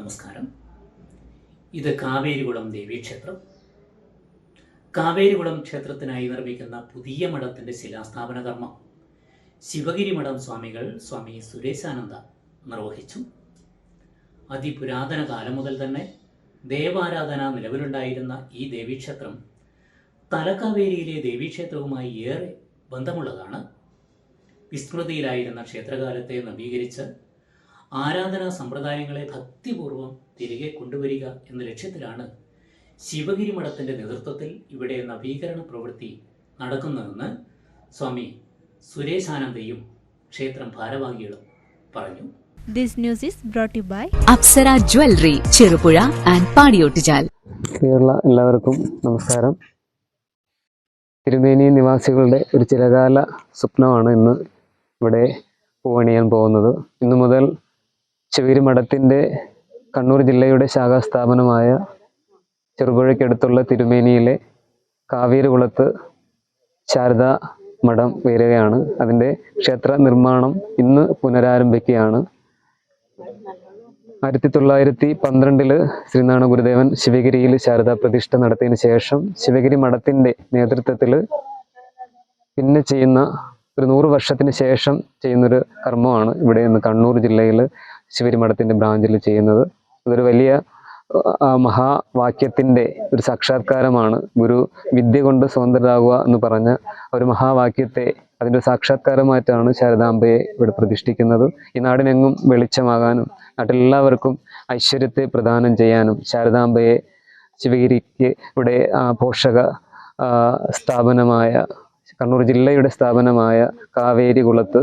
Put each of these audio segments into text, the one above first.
നമസ്കാരം. ഇത് കാവേരികുളം ദേവീക്ഷേത്രം. കാവേരികുളം ക്ഷേത്രത്തിനായി നിർമ്മിക്കുന്ന പുതിയ മഠത്തിൻ്റെ ശിലാസ്ഥാപന കർമ്മം ശിവഗിരി മഠം സ്വാമികൾ സ്വാമി സുരേശാനന്ദ നിർവഹിച്ചു. അതിപുരാതന കാലം മുതൽ തന്നെ ദേവാരാധന നിലവിലുണ്ടായിരുന്ന ഈ ദേവീക്ഷേത്രം തലക്കാവേരിയിലെ ദേവീക്ഷേത്രവുമായി ഏറെ ബന്ധമുള്ളതാണ്. വിസ്മൃതിയിലായിരുന്ന ക്ഷേത്രകാലത്തെ നവീകരിച്ച് ആരാധനാ സമ്പ്രദായങ്ങളെ ഭക്തിപൂർവ്വം തിരികെ കൊണ്ടുവരിക എന്ന ലക്ഷ്യത്തിലാണ് ശിവഗിരി മഠത്തിൻ്റെ നേതൃത്വത്തിൽ ഇവിടെ നവീകരണ പ്രവൃത്തി നടക്കുന്നതെന്ന് സ്വാമി സുരേശാനന്ദയും ക്ഷേത്രം ഭാരവാഹികളും പറഞ്ഞു. This news is brought to you by Apsara jewellery, Cherupuzha and Padiyottuchal. എല്ലാവർക്കും നമസ്കാരം. തിരുമേനി നിവാസികളുടെ ഒരു ചിരകാല സ്വപ്നമാണ് ഇന്ന് ഇവിടെ പൂവണിയാൻ പോകുന്നത്. ഇന്നു മുതൽ ശിവഗിരി മഠത്തിൻ്റെ കണ്ണൂർ ജില്ലയുടെ ശാഖാസ്ഥാപനമായ ചെറുപുഴയ്ക്കടുത്തുള്ള തിരുമേനിയിലെ കാവേരികുളത്ത് ശാരദാ മഠം ഉയരുകയാണ്. അതിൻ്റെ ക്ഷേത്ര നിർമ്മാണം ഇന്ന് പുനരാരംഭിക്കുകയാണ്. 1912 ശ്രീനാരായണ ഗുരുദേവൻ ശിവഗിരിയിൽ ശാരദാ പ്രതിഷ്ഠ നടത്തിയതിന് ശേഷം ശിവഗിരി മഠത്തിൻ്റെ നേതൃത്വത്തിൽ പിന്നെ ചെയ്യുന്ന ഒരു 100 വർഷത്തിന് ശേഷം ചെയ്യുന്നൊരു കർമ്മമാണ് ഇവിടെ ഇന്ന് കണ്ണൂർ ജില്ലയിൽ ശിവഗിരി മഠത്തിൻ്റെ ബ്രാഞ്ചിൽ ചെയ്യുന്നത്. ഇതൊരു വലിയ മഹാവാക്യത്തിൻ്റെ ഒരു സാക്ഷാത്കാരമാണ്. ഗുരു വിദ്യ കൊണ്ട് സ്വതന്ത്രരാകുക എന്ന് പറഞ്ഞ ഒരു മഹാവാക്യത്തെ അതിൻ്റെ സാക്ഷാത്കാരമായിട്ടാണ് ശാരദാംബയെ ഇവിടെ പ്രതിഷ്ഠിക്കുന്നത്. ഈ നാടിനെങ്ങും വെളിച്ചമാകാനും നാട്ടിലെല്ലാവർക്കും ഐശ്വര്യത്തെ പ്രദാനം ചെയ്യാനും ശാരദാംബയെ ശിവഗിരിക്ക് ഇവിടെ പോഷക സ്ഥാപനമായ കണ്ണൂർ ജില്ലയുടെ സ്ഥാപനമായ കാവേരികുളത്ത്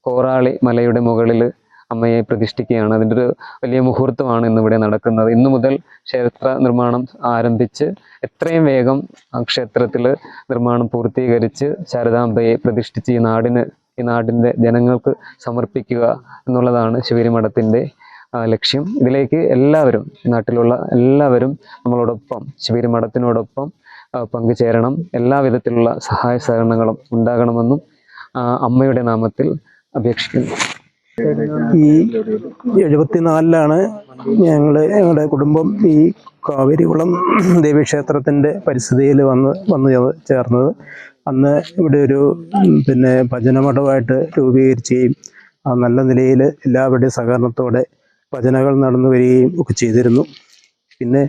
കോറാളി മലയുടെ മുകളിൽ അമ്മയെ പ്രതിഷ്ഠിക്കുകയാണ്. അതിൻ്റെ ഒരു വലിയ മുഹൂർത്തമാണ് ഇന്നിവിടെ നടക്കുന്നത്. ഇന്നു മുതൽ ക്ഷേത്ര നിർമ്മാണം ആരംഭിച്ച് എത്രയും വേഗം ആ ക്ഷേത്രത്തിൽ നിർമ്മാണം പൂർത്തീകരിച്ച് ശാരദാംബയെ പ്രതിഷ്ഠിച്ച് ഈ നാടിൻ്റെ ജനങ്ങൾക്ക് സമർപ്പിക്കുക എന്നുള്ളതാണ് ശിവഗിരി മഠത്തിൻ്റെ ലക്ഷ്യം. ഇതിലേക്ക് എല്ലാവരും, നാട്ടിലുള്ള എല്ലാവരും നമ്മളോടൊപ്പം ശിവഗിരി മഠത്തിനോടൊപ്പം പങ്കുചേരണം. എല്ലാവിധത്തിലുള്ള സഹായ സഹകരണങ്ങളും ഉണ്ടാകണമെന്നും അമ്മയുടെ നാമത്തിൽ അപേക്ഷിക്കുന്നു. ഈ 74-ലാണ് ഞങ്ങളുടെ കുടുംബം ഈ കാവേരികുളം ദേവീക്ഷേത്രത്തിൻ്റെ പരിസ്ഥിതിയിൽ വന്ന് ചേർന്നത്. അന്ന് ഇവിടെ ഒരു ഭജനമഠമായിട്ട് രൂപീകരിക്കുകയും നല്ല നിലയിൽ എല്ലാവരുടെയും സഹകരണത്തോടെ ഭജനകൾ നടന്നു വരികയും ഒക്കെ ചെയ്തിരുന്നു. പിന്നെ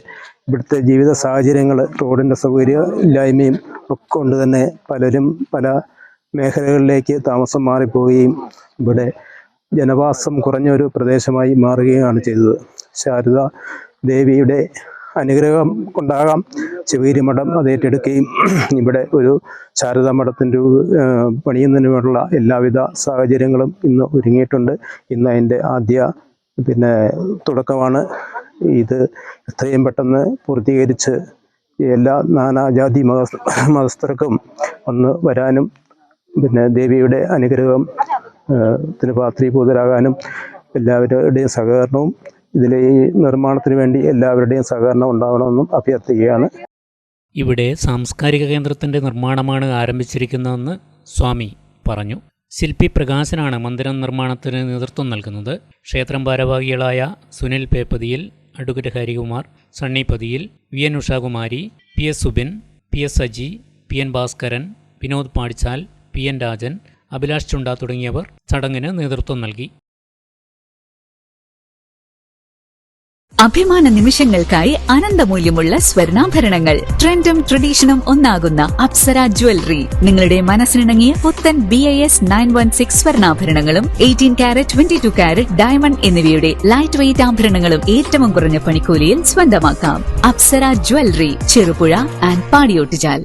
ഇവിടുത്തെ ജീവിത സാഹചര്യങ്ങൾ, റോഡിൻ്റെ സൗകര്യം ഇല്ലായ്മയും ഒക്കെ കൊണ്ട് തന്നെ പലരും പല മേഖലകളിലേക്ക് താമസം മാറിപ്പോവുകയും ഇവിടെ ജനവാസം കുറഞ്ഞൊരു പ്രദേശമായി മാറുകയാണ് ചെയ്തത്. ശാരദാ ദേവിയുടെ അനുഗ്രഹം കൊണ്ടാകാം ശിവഗിരി മഠം അത് ഏറ്റെടുക്കുകയും ഇവിടെ ഒരു ശാരദാ മഠത്തിൻ്റെ പണിയുന്നതിനുള്ള എല്ലാവിധ സാഹചര്യങ്ങളും ഇന്ന് ഒരുങ്ങിയിട്ടുണ്ട്. ഇന്ന് അതിൻ്റെ ആദ്യ തുടക്കമാണ്. ഇത് എത്രയും പെട്ടെന്ന് പൂർത്തീകരിച്ച് എല്ലാ നാനാജാതി മതസ്ഥർക്കും ഒന്ന് വരാനും ദേവിയുടെ അനുഗ്രഹം പാത്രീഭൂതരാകാനും എല്ലാവരുടെയും സഹകരണവും ഇതിലെ ഈ നിർമ്മാണത്തിന് വേണ്ടി എല്ലാവരുടെയും സഹകരണം ഉണ്ടാവണമെന്നും അഭ്യർത്ഥിക്കുകയാണ്. ഇവിടെ സാംസ്കാരിക കേന്ദ്രത്തിൻ്റെ നിർമ്മാണമാണ് ആരംഭിച്ചിരിക്കുന്നതെന്ന് സ്വാമി പറഞ്ഞു. ശില്പി പ്രകാശനാണ് മന്ദിരം നിർമ്മാണത്തിന് നേതൃത്വം നൽകുന്നത്. ക്ഷേത്രം ഭാരവാഹികളായ Sunil Peppathiyil, advocate Harikumar, Sunny Pathiyil, VN Ushakumari, PS Subin, PS Saji, PN Bhaskaran, Vinod Padichal, PN Rajan, Abhilash Chunda തുടങ്ങിയവർ ചടങ്ങിന് നേതൃത്വം നൽകി. അഭിമാന നിമിഷങ്ങൾക്കായി അനന്തമൂല്യമുള്ള സ്വർണ്ണാഭരണങ്ങൾ. ട്രെൻഡും ട്രഡീഷനും ഒന്നാകുന്ന അപ്സര ജ്വല്ലറി നിങ്ങളുടെ മനസ്സിനിണങ്ങിയ പുത്തൻ BIS 916 സ്വർണ്ണാഭരണങ്ങളും 18 കാരറ്റ് 22 കാരറ്റ് ഡയമണ്ട് എന്നിവയുടെ ലൈറ്റ് വെയ്റ്റ് ആഭരണങ്ങളും ഏറ്റവും കുറഞ്ഞ പണിക്കൂലിയിൽ സ്വന്തമാക്കാം. Apsara jewellery, Cherupuzha and Padiyottuchal.